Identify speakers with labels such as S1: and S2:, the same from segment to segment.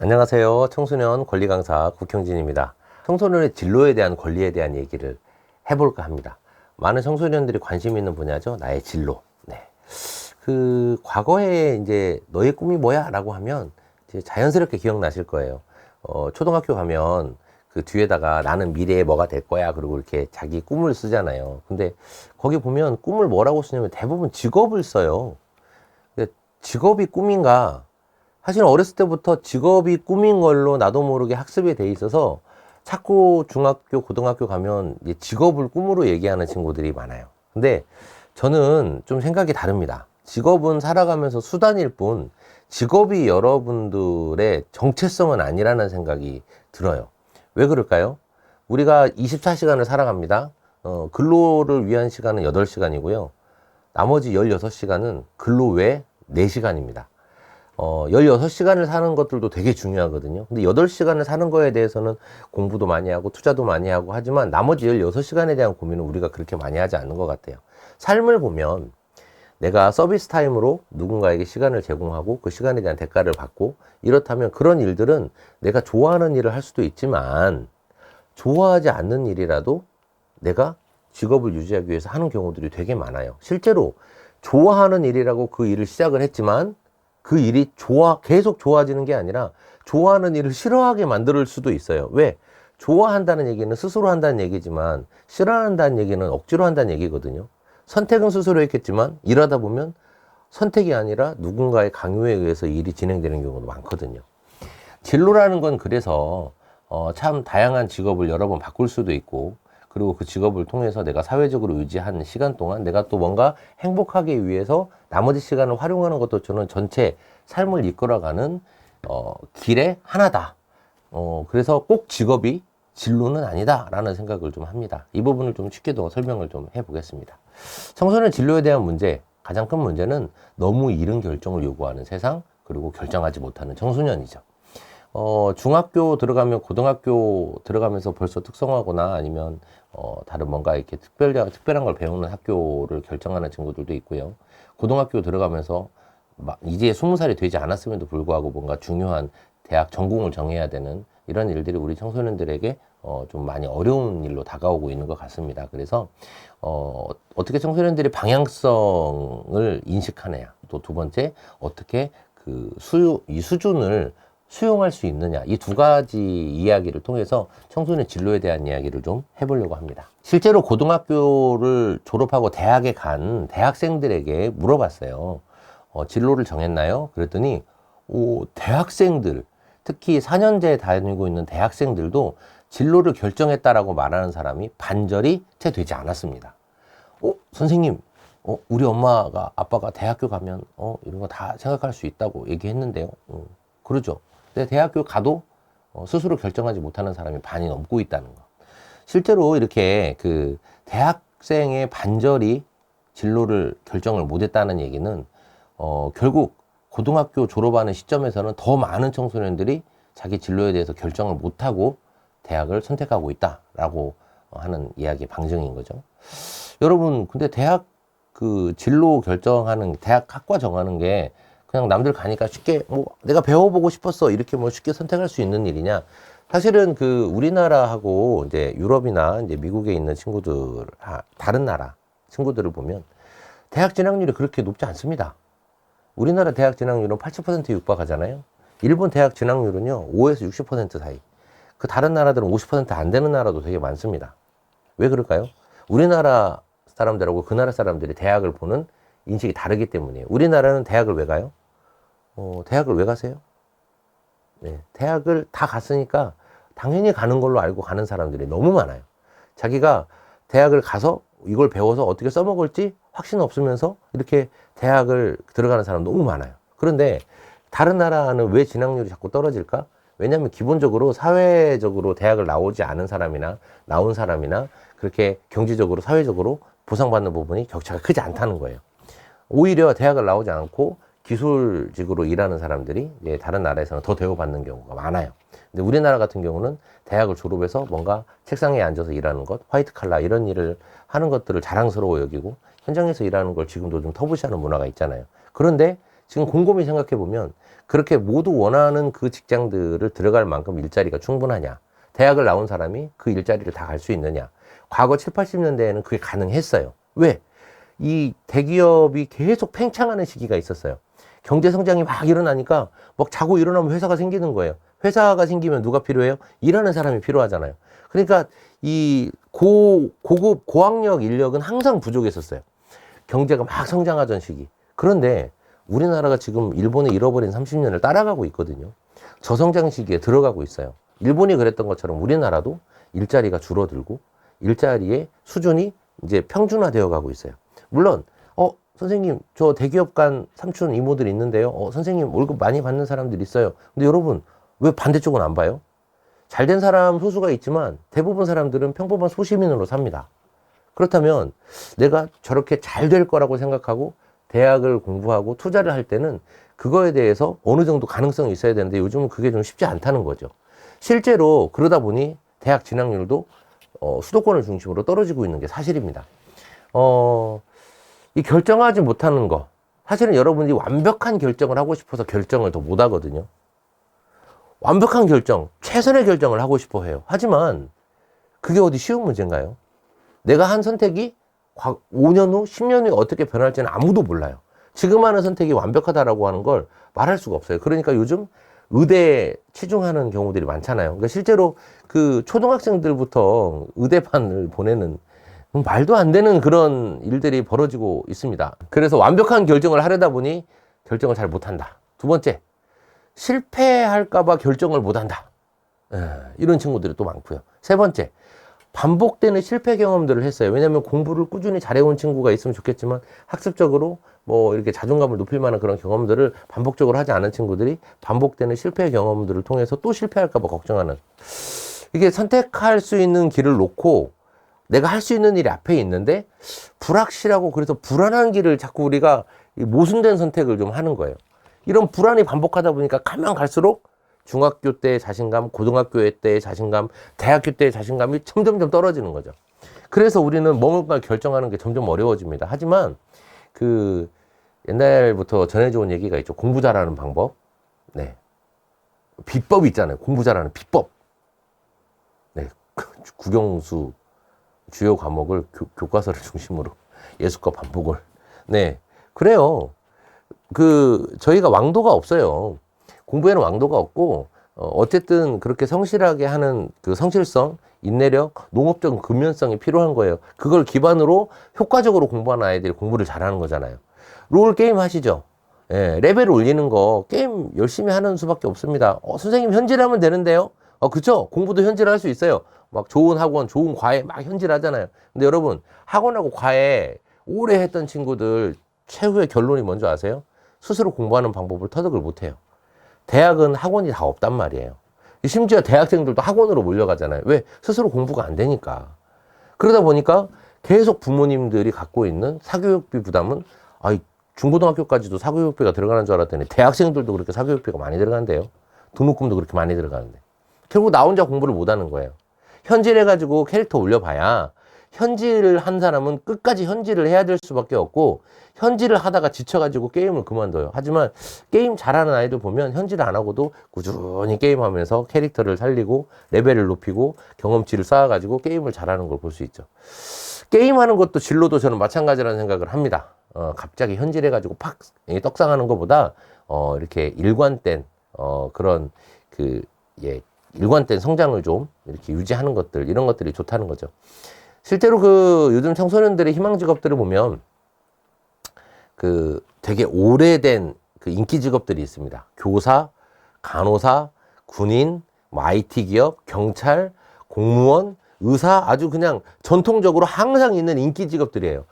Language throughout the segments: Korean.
S1: 안녕하세요. 청소년 권리 강사 국형진입니다. 청소년의 진로에 대한 권리에 대한 얘기를 해볼까 합니다. 많은 청소년들이 관심 있는 분야죠. 나의 진로. 네. 과거에 이제 너의 꿈이 뭐야? 라고 하면 이제 자연스럽게 기억나실 거예요. 초등학교 가면 그 뒤에다가 나는 미래에 뭐가 될 거야. 그리고 이렇게 자기 꿈을 쓰잖아요. 근데 거기 보면 꿈을 뭐라고 쓰냐면 대부분 직업을 써요. 근데 직업이 꿈인가? 사실 어렸을 때부터 직업이 꿈인 걸로 나도 모르게 학습이 돼 있어서 자꾸 중학교, 고등학교 가면 이제 직업을 꿈으로 얘기하는 친구들이 많아요. 근데 저는 좀 생각이 다릅니다. 직업은 살아가면서 수단일 뿐 직업이 여러분들의 정체성은 아니라는 생각이 들어요. 왜 그럴까요? 우리가 24시간을 살아갑니다. 근로를 위한 시간은 8시간이고요. 나머지 16시간은 근로 외 4시간입니다. 16시간을 사는 것들도 되게 중요하거든요. 근데 8시간을 사는 거에 대해서는 공부도 많이 하고 투자도 많이 하고 하지만 나머지 16시간에 대한 고민은 우리가 그렇게 많이 하지 않는 것 같아요. 삶을 보면 내가 서비스 타임으로 누군가에게 시간을 제공하고 그 시간에 대한 대가를 받고 이렇다면 그런 일들은 내가 좋아하는 일을 할 수도 있지만 좋아하지 않는 일이라도 내가 직업을 유지하기 위해서 하는 경우들이 되게 많아요. 실제로 좋아하는 일이라고 그 일을 시작을 했지만 그 일이 계속 좋아지는 게 아니라 좋아하는 일을 싫어하게 만들 수도 있어요. 왜? 좋아한다는 얘기는 스스로 한다는 얘기지만 싫어한다는 얘기는 억지로 한다는 얘기거든요. 선택은 스스로 했겠지만 일하다 보면 선택이 아니라 누군가의 강요에 의해서 일이 진행되는 경우도 많거든요. 진로라는 건 그래서 참 다양한 직업을 여러 번 바꿀 수도 있고 그리고 그 직업을 통해서 내가 사회적으로 유지한 시간 동안 내가 또 뭔가 행복하기 위해서 나머지 시간을 활용하는 것도 저는 전체 삶을 이끌어가는 길의 하나다. 그래서 꼭 직업이 진로는 아니다 라는 생각을 좀 합니다. 이 부분을 좀 쉽게 더 설명을 좀 해보겠습니다. 청소년 진로에 대한 문제, 가장 큰 문제는 너무 이른 결정을 요구하는 세상, 그리고 결정하지 못하는 청소년이죠. 중학교 들어가면 고등학교 들어가면서 벌써 특성화거나 아니면 다른 뭔가 이렇게 특별한 걸 배우는 학교를 결정하는 친구들도 있고요. 고등학교 들어가면서 이제 20살이 되지 않았음에도 불구하고 뭔가 중요한 대학 전공을 정해야 되는 이런 일들이 우리 청소년들에게 좀 많이 어려운 일로 다가오고 있는 것 같습니다. 그래서 어떻게 청소년들이 방향성을 인식하느냐, 또 두 번째 어떻게 이 수준을 수용할 수 있느냐, 이 두 가지 이야기를 통해서 청소년 진로에 대한 이야기를 좀 해보려고 합니다. 실제로 고등학교를 졸업하고 대학에 간 대학생들에게 물어봤어요. 진로를 정했나요? 그랬더니 대학생들, 특히 4년제 다니고 있는 대학생들도 진로를 결정했다라고 말하는 사람이 반절이 채 되지 않았습니다. 선생님, 우리 아빠가 대학교 가면 이런 거 다 생각할 수 있다고 얘기했는데요. 그러죠. 근데 대학교 가도 스스로 결정하지 못하는 사람이 반이 넘고 있다는 거. 실제로 이렇게 대학생의 반절이 진로를 결정을 못했다는 얘기는 결국 고등학교 졸업하는 시점에서는 더 많은 청소년들이 자기 진로에 대해서 결정을 못하고 대학을 선택하고 있다라고 하는 이야기 방증인 거죠. 여러분, 근데 대학 진로 결정하는 대학 학과 정하는 게 그냥 남들 가니까 쉽게 내가 배워보고 싶었어 이렇게 쉽게 선택할 수 있는 일이냐? 사실은 우리나라하고 이제 유럽이나 이제 미국에 있는 친구들, 다른 나라 친구들을 보면 대학 진학률이 그렇게 높지 않습니다. 우리나라 대학 진학률은 80%에 육박하잖아요. 일본 대학 진학률은요 5에서 60% 사이. 다른 나라들은 50% 안 되는 나라도 되게 많습니다. 왜 그럴까요? 우리나라 사람들하고 그 나라 사람들이 대학을 보는 인식이 다르기 때문이에요. 우리나라는 대학을 왜 가요? 대학을 왜 가세요? 네, 대학을 다 갔으니까 당연히 가는 걸로 알고 가는 사람들이 너무 많아요. 자기가 대학을 가서 이걸 배워서 어떻게 써먹을지 확신 없으면서 이렇게 대학을 들어가는 사람 너무 많아요. 그런데 다른 나라는 왜 진학률이 자꾸 떨어질까? 왜냐하면 기본적으로 사회적으로 대학을 나오지 않은 사람이나 나온 사람이나 그렇게 경제적으로 사회적으로 보상받는 부분이 격차가 크지 않다는 거예요. 오히려 대학을 나오지 않고 기술직으로 일하는 사람들이 이제 다른 나라에서는 더 대우받는 경우가 많아요. 근데 우리나라 같은 경우는 대학을 졸업해서 뭔가 책상에 앉아서 일하는 것, 화이트 칼라 이런 일을 하는 것들을 자랑스러워 여기고 현장에서 일하는 걸 지금도 좀 터부시하는 문화가 있잖아요. 그런데 지금 곰곰이 생각해 보면 그렇게 모두 원하는 그 직장들을 들어갈 만큼 일자리가 충분하냐? 대학을 나온 사람이 그 일자리를 다 갈 수 있느냐? 과거 7, 80년대에는 그게 가능했어요. 왜? 이 대기업이 계속 팽창하는 시기가 있었어요. 경제 성장이 막 일어나니까 막 자고 일어나면 회사가 생기는 거예요. 회사가 생기면 누가 필요해요? 일하는 사람이 필요하잖아요. 그러니까 이 고급 고학력 인력은 항상 부족했었어요. 경제가 막 성장하던 시기. 그런데 우리나라가 지금 일본의 잃어버린 30년을 따라가고 있거든요. 저성장 시기에 들어가고 있어요. 일본이 그랬던 것처럼 우리나라도 일자리가 줄어들고 일자리의 수준이 이제 평준화되어 가고 있어요. 물론 선생님 저 대기업 간 삼촌 이모들 있는데요. 선생님 월급 많이 받는 사람들 있어요. 근데 여러분 왜 반대쪽은 안 봐요? 잘된 사람 소수가 있지만 대부분 사람들은 평범한 소시민으로 삽니다. 그렇다면 내가 저렇게 잘 될 거라고 생각하고 대학을 공부하고 투자를 할 때는 그거에 대해서 어느 정도 가능성이 있어야 되는데 요즘은 그게 좀 쉽지 않다는 거죠. 실제로 그러다 보니 대학 진학률도 수도권을 중심으로 떨어지고 있는 게 사실입니다. 이 결정하지 못하는 거, 사실은 여러분이 완벽한 결정을 하고 싶어서 결정을 더 못 하거든요. 완벽한 결정, 최선의 결정을 하고 싶어 해요. 하지만 그게 어디 쉬운 문제인가요? 내가 한 선택이 5년 후, 10년 후에 어떻게 변할지는 아무도 몰라요. 지금 하는 선택이 완벽하다라고 하는 걸 말할 수가 없어요. 그러니까 요즘 의대에 치중하는 경우들이 많잖아요. 그러니까 실제로 그 초등학생들부터 의대반을 보내는 말도 안 되는 그런 일들이 벌어지고 있습니다. 그래서 완벽한 결정을 하려다 보니 결정을 잘 못한다. 두 번째, 실패할까봐 결정을 못한다. 이런 친구들이 또 많고요. 세 번째, 반복되는 실패 경험들을 했어요. 왜냐하면 공부를 꾸준히 잘해온 친구가 있으면 좋겠지만 학습적으로 뭐 이렇게 자존감을 높일 만한 그런 경험들을 반복적으로 하지 않은 친구들이 반복되는 실패 경험들을 통해서 또 실패할까봐 걱정하는, 이게 선택할 수 있는 길을 놓고 내가 할 수 있는 일이 앞에 있는데 불확실하고 그래서 불안한 길을 자꾸 우리가 모순된 선택을 좀 하는 거예요. 이런 불안이 반복하다 보니까 가면 갈수록 중학교 때의 자신감, 고등학교 때의 자신감, 대학교 때의 자신감이 점점점 떨어지는 거죠. 그래서 우리는 뭔가 결정하는 게 점점 어려워집니다. 하지만 그 옛날부터 전해져 온 얘기가 있죠. 공부 잘하는 방법. 네. 비법이 있잖아요. 공부 잘하는 비법. 네. 국영수 주요 과목을 교과서를 중심으로 예습과 반복을. 네. 그래요. 저희가 왕도가 없어요. 공부에는 왕도가 없고, 어쨌든 그렇게 성실하게 하는 그 성실성, 인내력, 농업적 근면성이 필요한 거예요. 그걸 기반으로 효과적으로 공부하는 아이들이 공부를 잘하는 거잖아요. 롤 게임 하시죠? 예, 레벨 올리는 거 게임 열심히 하는 수밖에 없습니다. 선생님 현질하면 되는데요? 그쵸? 공부도 현질할 수 있어요. 막 좋은 학원, 좋은 과외 막 현질하잖아요. 근데 여러분, 학원하고 과외 오래 했던 친구들 최후의 결론이 뭔지 아세요? 스스로 공부하는 방법을 터득을 못 해요. 대학은 학원이 다 없단 말이에요. 심지어 대학생들도 학원으로 몰려가잖아요. 왜? 스스로 공부가 안 되니까. 그러다 보니까 계속 부모님들이 갖고 있는 사교육비 부담은, 중고등학교까지도 사교육비가 들어가는 줄 알았더니 대학생들도 그렇게 사교육비가 많이 들어간대요. 등록금도 그렇게 많이 들어가는데. 결국 나 혼자 공부를 못 하는 거예요. 현질해가지고 캐릭터 올려봐야 현질을 한 사람은 끝까지 현질을 해야 될 수밖에 없고, 현질을 하다가 지쳐가지고 게임을 그만둬요. 하지만 게임 잘하는 아이들 보면 현질 안 하고도 꾸준히 게임하면서 캐릭터를 살리고 레벨을 높이고 경험치를 쌓아가지고 게임을 잘하는 걸 볼 수 있죠. 게임하는 것도 진로도 저는 마찬가지라는 생각을 합니다. 갑자기 현질해가지고 팍 떡상하는 것보다 이렇게 일관된 그런 일관된 성장을 좀 이렇게 유지하는 것들, 이런 것들이 좋다는 거죠. 실제로 요즘 청소년들의 희망 직업들을 보면 되게 오래된 인기 직업들이 있습니다. 교사, 간호사, 군인, IT 기업, 경찰, 공무원, 의사, 아주 그냥 전통적으로 항상 있는 인기 직업들이에요.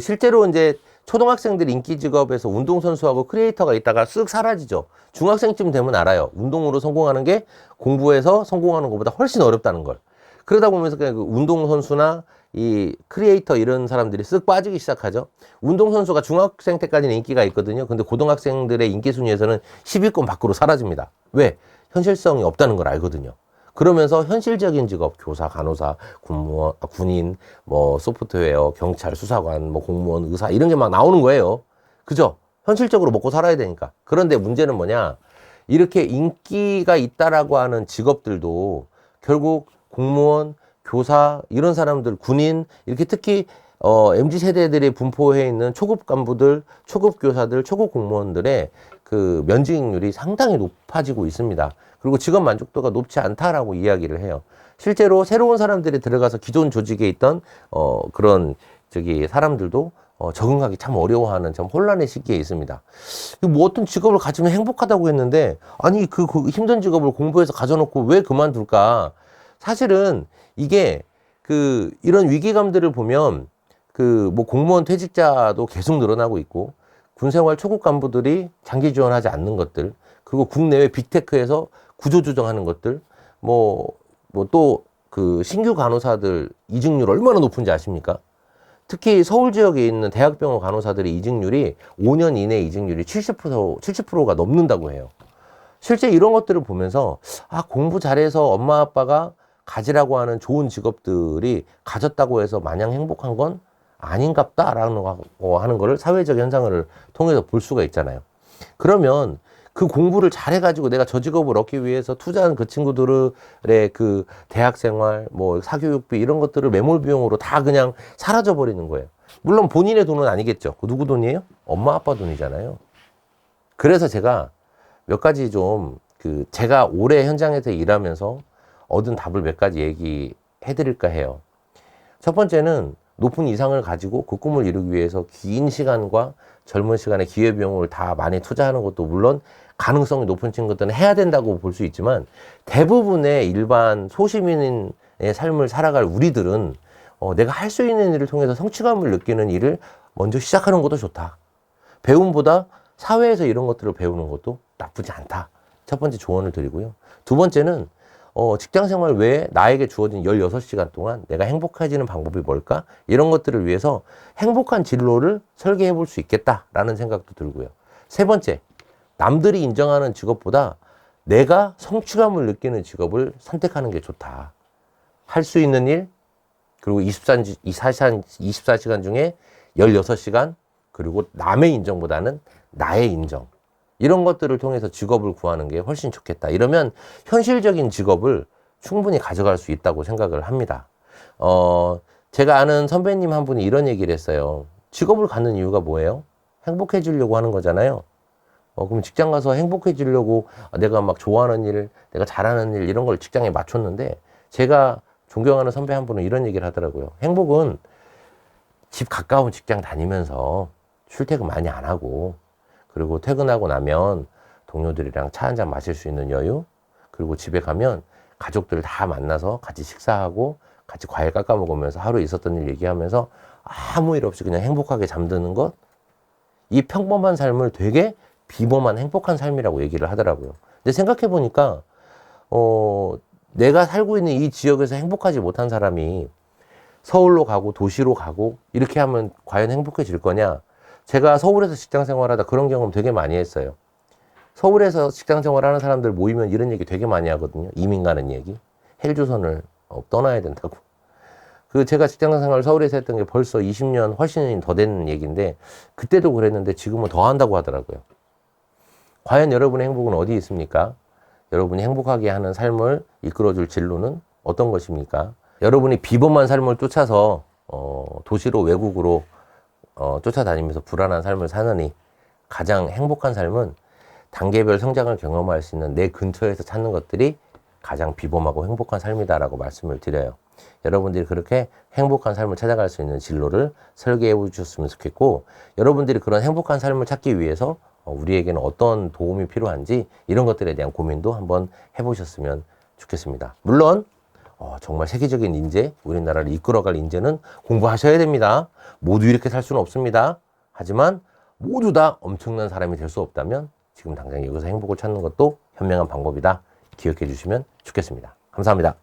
S1: 실제로 이제 초등학생들 인기 직업에서 운동선수하고 크리에이터가 있다가 쓱 사라지죠. 중학생쯤 되면 알아요. 운동으로 성공하는 게 공부에서 성공하는 것보다 훨씬 어렵다는 걸. 그러다 보면서 그냥 운동선수나 이 크리에이터 이런 사람들이 쓱 빠지기 시작하죠. 운동선수가 중학생 때까지는 인기가 있거든요. 근데 고등학생들의 인기 순위에서는 10위권 밖으로 사라집니다. 왜? 현실성이 없다는 걸 알거든요. 그러면서 현실적인 직업, 교사, 간호사, 군무원, 군인, 소프트웨어, 경찰, 수사관, 공무원, 의사 이런 게 막 나오는 거예요. 그죠? 현실적으로 먹고 살아야 되니까. 그런데 문제는 뭐냐? 이렇게 인기가 있다라고 하는 직업들도 결국 공무원, 교사, 이런 사람들, 군인, 이렇게 특히 MZ 세대들이 분포해 있는 초급 간부들, 초급 교사들, 초급 공무원들의 그 면직률이 상당히 높아지고 있습니다. 그리고 직업 만족도가 높지 않다라고 이야기를 해요. 실제로 새로운 사람들이 들어가서 기존 조직에 있던 그런 사람들도 적응하기 참 어려워하는 참 혼란의 시기에 있습니다. 뭐 어떤 직업을 가지면 행복하다고 했는데, 아니 그 힘든 직업을 공부해서 가져놓고 왜 그만둘까? 사실은 이게 이런 위기감들을 보면 뭐 공무원 퇴직자도 계속 늘어나고 있고, 군생활 초급 간부들이 장기 지원하지 않는 것들, 그리고 국내외 빅테크에서 구조조정하는 것들, 또 신규 간호사들 이직률 얼마나 높은지 아십니까? 특히 서울 지역에 있는 대학병원 간호사들의 이직률이 5년 이내 이직률이 70%가 넘는다고 해요. 실제 이런 것들을 보면서 공부 잘해서 엄마 아빠가 가지라고 하는 좋은 직업들이 가졌다고 해서 마냥 행복한 건 아닌갑다라는 하는 거를 사회적 현상을 통해서 볼 수가 있잖아요. 그러면 그 공부를 잘해가지고 내가 저 직업을 얻기 위해서 투자한 그 친구들의 그 대학생활, 사교육비 이런 것들을 매몰 비용으로 다 그냥 사라져 버리는 거예요. 물론 본인의 돈은 아니겠죠. 그 누구 돈이에요? 엄마 아빠 돈이잖아요. 그래서 제가 몇 가지 제가 오래 현장에서 일하면서 얻은 답을 몇 가지 얘기해 드릴까 해요. 첫 번째는 높은 이상을 가지고 그 꿈을 이루기 위해서 긴 시간과 젊은 시간에 기회비용을 다 많이 투자하는 것도 물론 가능성이 높은 친구들은 해야 된다고 볼 수 있지만, 대부분의 일반 소시민의 삶을 살아갈 우리들은 내가 할 수 있는 일을 통해서 성취감을 느끼는 일을 먼저 시작하는 것도 좋다. 배움보다 사회에서 이런 것들을 배우는 것도 나쁘지 않다. 첫 번째 조언을 드리고요. 두 번째는 직장 생활 외에 나에게 주어진 16시간 동안 내가 행복해지는 방법이 뭘까? 이런 것들을 위해서 행복한 진로를 설계해 볼 수 있겠다라는 생각도 들고요. 세 번째, 남들이 인정하는 직업보다 내가 성취감을 느끼는 직업을 선택하는 게 좋다. 할 수 있는 일, 그리고 24시간 중에 16시간, 그리고 남의 인정보다는 나의 인정. 이런 것들을 통해서 직업을 구하는 게 훨씬 좋겠다. 이러면 현실적인 직업을 충분히 가져갈 수 있다고 생각을 합니다. 제가 아는 선배님 한 분이 이런 얘기를 했어요. 직업을 갖는 이유가 뭐예요? 행복해지려고 하는 거잖아요. 그럼 직장 가서 행복해지려고 내가 막 좋아하는 일, 내가 잘하는 일 이런 걸 직장에 맞췄는데, 제가 존경하는 선배 한 분은 이런 얘기를 하더라고요. 행복은 집 가까운 직장 다니면서 출퇴근 많이 안 하고, 그리고 퇴근하고 나면 동료들이랑 차 한잔 마실 수 있는 여유, 그리고 집에 가면 가족들 다 만나서 같이 식사하고 같이 과일 깎아 먹으면서 하루 있었던 일 얘기하면서 아무 일 없이 그냥 행복하게 잠드는 것, 이 평범한 삶을 되게 비범한 행복한 삶이라고 얘기를 하더라고요. 근데 생각해 보니까 내가 살고 있는 이 지역에서 행복하지 못한 사람이 서울로 가고 도시로 가고 이렇게 하면 과연 행복해질 거냐? 제가 서울에서 직장 생활하다 그런 경험 되게 많이 했어요. 서울에서 직장 생활하는 사람들 모이면 이런 얘기 되게 많이 하거든요. 이민 가는 얘기. 헬조선을 떠나야 된다고. 제가 직장 생활을 서울에서 했던 게 벌써 20년 훨씬 더 된 얘기인데, 그때도 그랬는데 지금은 더 한다고 하더라고요. 과연 여러분의 행복은 어디 있습니까? 여러분이 행복하게 하는 삶을 이끌어줄 진로는 어떤 것입니까? 여러분이 비범한 삶을 쫓아서 도시로 외국으로 쫓아다니면서 불안한 삶을 사느니, 가장 행복한 삶은 단계별 성장을 경험할 수 있는 내 근처에서 찾는 것들이 가장 비범하고 행복한 삶이다라고 말씀을 드려요. 여러분들이 그렇게 행복한 삶을 찾아갈 수 있는 진로를 설계해 주셨으면 좋겠고, 여러분들이 그런 행복한 삶을 찾기 위해서 우리에게는 어떤 도움이 필요한지 이런 것들에 대한 고민도 한번 해보셨으면 좋겠습니다. 물론 정말 세계적인 인재, 우리나라를 이끌어갈 인재는 공부하셔야 됩니다. 모두 이렇게 살 수는 없습니다. 하지만 모두 다 엄청난 사람이 될 수 없다면 지금 당장 여기서 행복을 찾는 것도 현명한 방법이다. 기억해 주시면 좋겠습니다. 감사합니다.